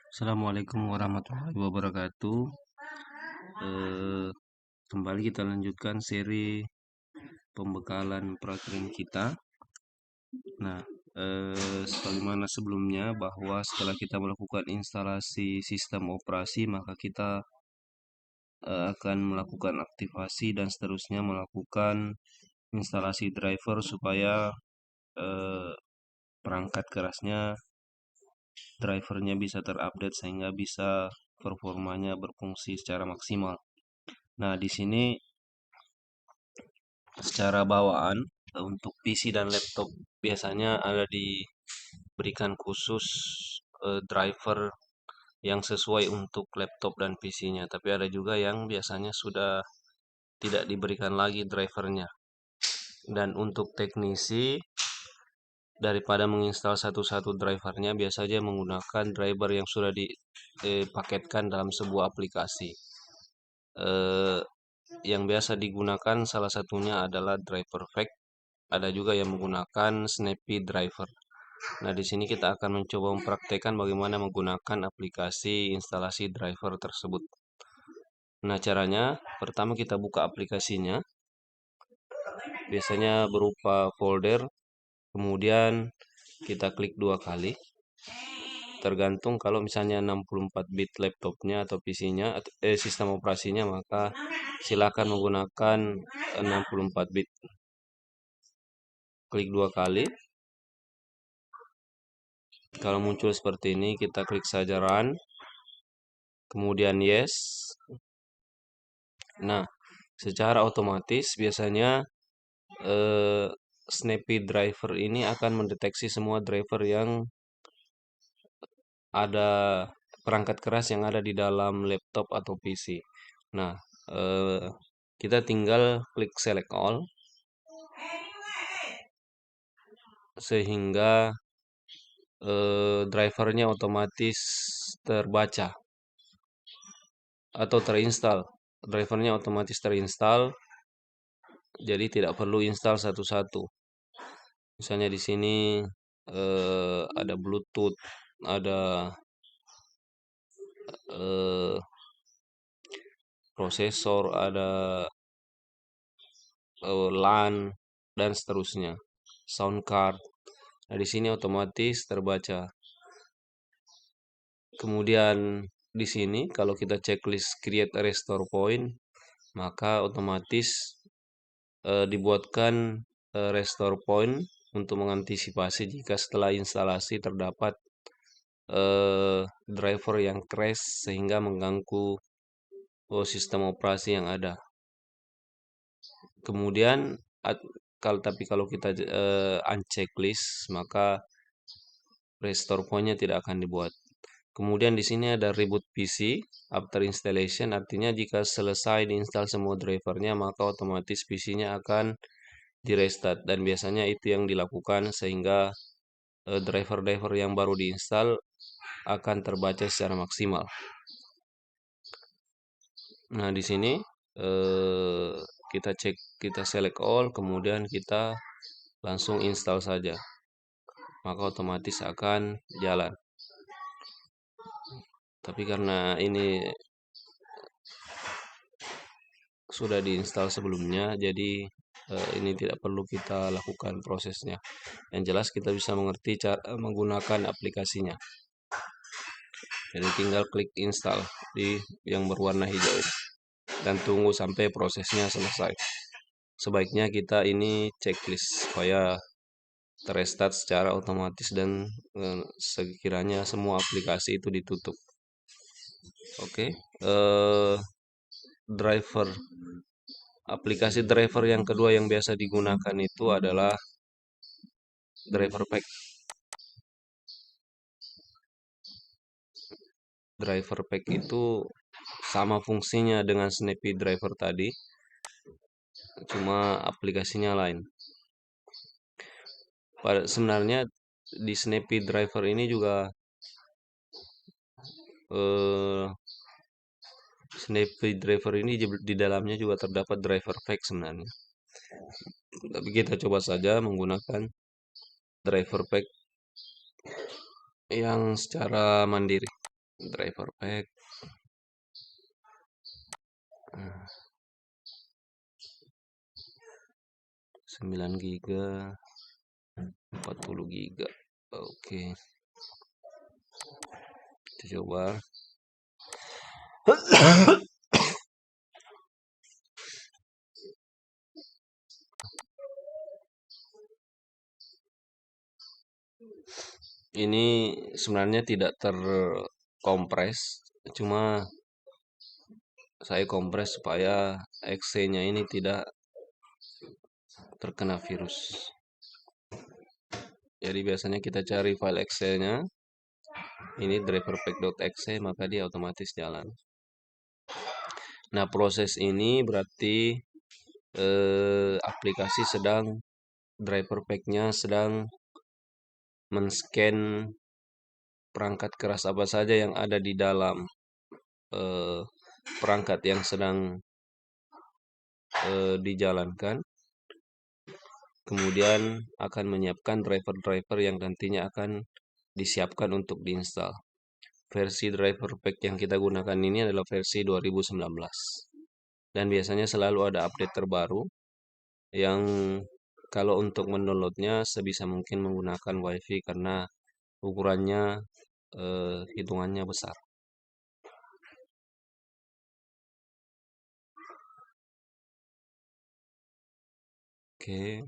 Assalamualaikum warahmatullahi wabarakatuh. Eh, Kembali kita lanjutkan seri pembekalan prakrim kita. Nah, sebagaimana sebelumnya bahwa setelah kita melakukan instalasi sistem operasi, maka kita akan melakukan aktivasi dan seterusnya melakukan instalasi driver supaya eh, perangkat kerasnya drivernya bisa terupdate sehingga bisa performanya berfungsi secara maksimal. Nah, di sini secara bawaan untuk PC dan laptop biasanya ada diberikan khusus driver yang sesuai untuk laptop dan PC-nya. Tapi ada juga yang biasanya sudah tidak diberikan lagi drivernya. Dan untuk teknisi daripada menginstal satu-satu drivernya biasanya menggunakan driver yang sudah dipaketkan dalam sebuah aplikasi. Eh, yang biasa digunakan salah satunya adalah driver pack. Ada juga yang menggunakan Snappy Driver. Nah, di sini kita akan mencoba mempraktekkan bagaimana menggunakan aplikasi instalasi driver tersebut. Nah, caranya pertama kita buka aplikasinya. Biasanya berupa folder, kemudian kita klik dua kali. Tergantung kalau misalnya 64 bit laptopnya atau PC-nya, sistem operasinya, maka silakan menggunakan 64 bit. Klik dua kali. Kalau muncul seperti ini, kita klik saja run, kemudian yes. Nah, secara otomatis biasanya Snappy Driver ini akan mendeteksi semua driver yang ada perangkat keras yang ada di dalam laptop atau PC. Nah, eh, kita tinggal klik select all sehingga drivernya otomatis terbaca atau terinstall. Drivernya otomatis terinstall, jadi tidak perlu install satu-satu. Misalnya di sini ada Bluetooth, ada prosesor, ada LAN dan seterusnya, sound card. Nah, di sini otomatis terbaca. Kemudian di sini kalau kita checklist create a restore point, maka otomatis dibuatkan restore point untuk mengantisipasi jika setelah instalasi terdapat driver yang crash sehingga mengganggu sistem operasi yang ada. Kemudian kalau kita unchecklist, maka restore point-nya tidak akan dibuat. Kemudian di sini ada reboot PC after installation, artinya jika selesai diinstal semua drivernya, maka otomatis PC-nya akan di restart, dan biasanya itu yang dilakukan sehingga driver-driver yang baru diinstal akan terbaca secara maksimal. Nah, di sini kita select all, kemudian kita langsung install saja, maka otomatis akan jalan. Tapi karena ini sudah diinstal sebelumnya, jadi ini tidak perlu kita lakukan prosesnya. Yang jelas kita bisa mengerti cara menggunakan aplikasinya. Jadi tinggal klik install di yang berwarna hijau ini dan tunggu sampai prosesnya selesai. Sebaiknya kita ini checklist supaya terestart secara otomatis dan sekiranya semua aplikasi itu ditutup. Oke, driver aplikasi driver yang kedua yang biasa digunakan itu adalah driver pack. Driver pack itu sama fungsinya dengan Snappy Driver tadi, cuma aplikasinya lain. Sebenarnya di Snappy Driver ini juga Snappy Driver ini di dalamnya juga terdapat driver pack sebenarnya. Tapi kita coba saja menggunakan driver pack yang secara mandiri. driver pack. Nah, 9 giga, 40 giga. Oke, kita coba. Ini sebenarnya tidak terkompres, cuma saya kompres supaya exe-nya ini tidak terkena virus. Jadi biasanya kita cari file exe-nya, ini driverpack.exe, maka dia otomatis jalan. Nah, proses ini berarti aplikasi sedang, driver pack-nya sedang men-scan perangkat keras apa saja yang ada di dalam perangkat yang sedang dijalankan. Kemudian akan menyiapkan driver-driver yang nantinya akan disiapkan untuk diinstal. Versi driver pack yang kita gunakan ini adalah versi 2019. Dan biasanya selalu ada update terbaru yang kalau untuk mendownloadnya sebisa mungkin menggunakan WiFi karena ukurannya hitungannya besar. Oke,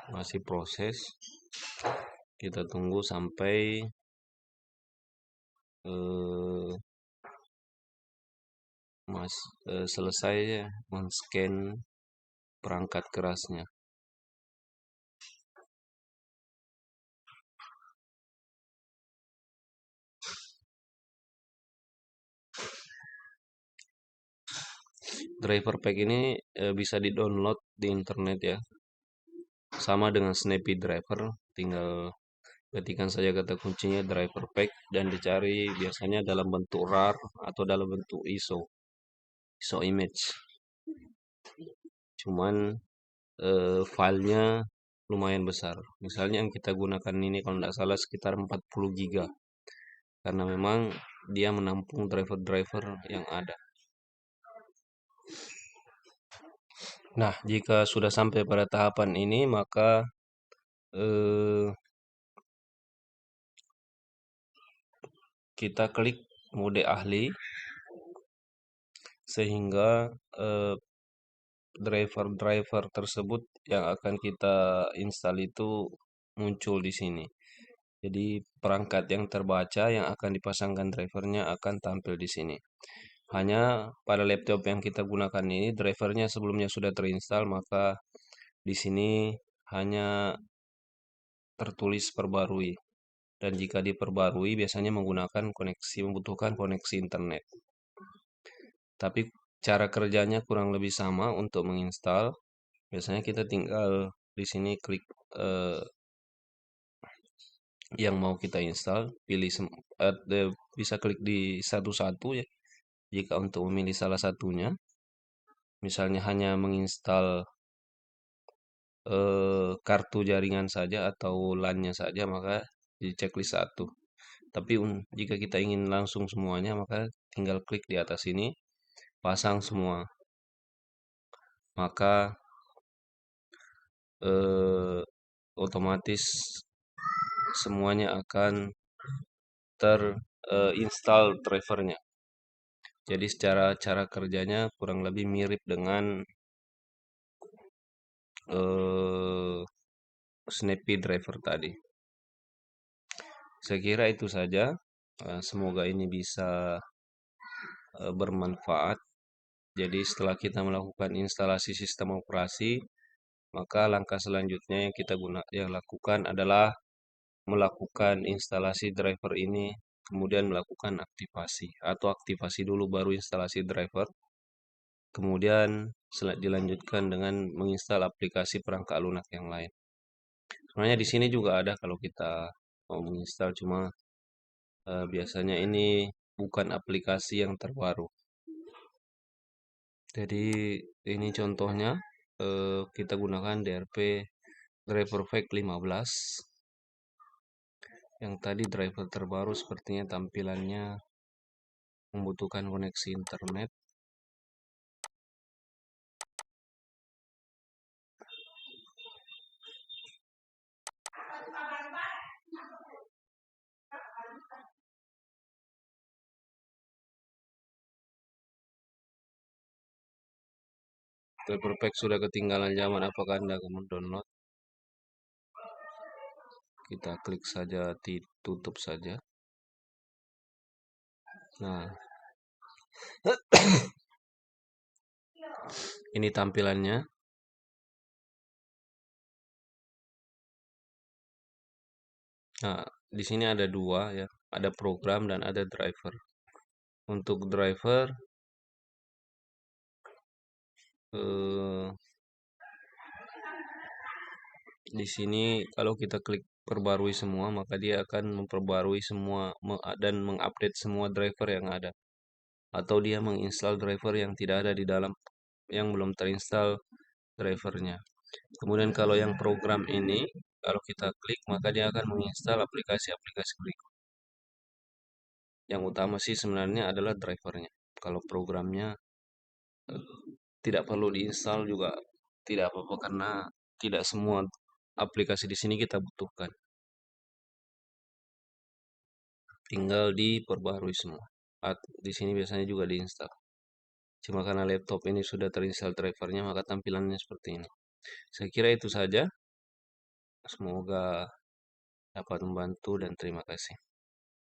masih proses. Kita tunggu sampai selesai ya men-scan perangkat kerasnya. Driver pack ini bisa di-download di internet ya. Sama dengan Snappy Driver, tinggal ketikkan saja kata kuncinya driver pack dan dicari biasanya dalam bentuk RAR atau dalam bentuk ISO image. Cuman filenya lumayan besar. Misalnya yang kita gunakan ini kalau tidak salah sekitar 40 giga. Karena memang dia menampung driver-driver yang ada. Nah, jika sudah sampai pada tahapan ini, maka kita klik mode ahli, sehingga driver-driver tersebut yang akan kita install itu muncul di sini. Jadi perangkat yang terbaca yang akan dipasangkan drivernya akan tampil di sini. Hanya pada laptop yang kita gunakan ini drivernya sebelumnya sudah terinstall, maka di sini hanya tertulis perbarui. Dan jika diperbarui biasanya membutuhkan koneksi internet. Tapi cara kerjanya kurang lebih sama untuk menginstal. Biasanya kita tinggal di sini klik yang mau kita install, bisa klik di satu-satu ya. Jika untuk memilih salah satunya, misalnya hanya menginstal kartu jaringan saja atau LAN-nya saja, maka di checklist 1. Tapi jika kita ingin langsung semuanya, maka tinggal klik di atas ini, pasang semua. Maka otomatis semuanya akan terinstall drivernya. Jadi secara cara kerjanya kurang lebih mirip dengan Snappy Driver tadi. Saya kira itu saja. Semoga ini bisa bermanfaat. Jadi setelah kita melakukan instalasi sistem operasi, maka langkah selanjutnya yang kita lakukan adalah melakukan instalasi driver ini, kemudian melakukan aktivasi atau aktivasi dulu baru instalasi driver. Kemudian dilanjutkan dengan menginstal aplikasi perangkat lunak yang lain. Sebenarnya di sini juga ada kalau kita mau menginstal, cuma biasanya ini bukan aplikasi yang terbaru. Jadi ini contohnya kita gunakan DRP driver pack 15. Yang tadi driver terbaru sepertinya tampilannya membutuhkan koneksi internet. Driver pack sudah ketinggalan zaman, apakah Anda akan mendownload? Kita klik saja, tutup saja. Nah, ini tampilannya. Nah, di sini ada dua ya, ada program dan ada driver. Untuk driver, eh, di sini kalau kita klik perbarui semua, maka dia akan memperbarui semua dan mengupdate semua driver yang ada. Atau dia menginstal driver yang tidak ada di dalam, yang belum terinstall drivernya. Kemudian kalau yang program ini, kalau kita klik, maka dia akan menginstal aplikasi-aplikasi berikut. Yang utama sih sebenarnya adalah drivernya. Kalau programnya tidak perlu diinstal juga tidak apa-apa, karena tidak semua aplikasi di sini kita butuhkan. Tinggal diperbarui semua. Di sini biasanya juga diinstal. Cuma karena laptop ini sudah terinstall drivernya, maka tampilannya seperti ini. Saya kira itu saja. Semoga dapat membantu dan terima kasih.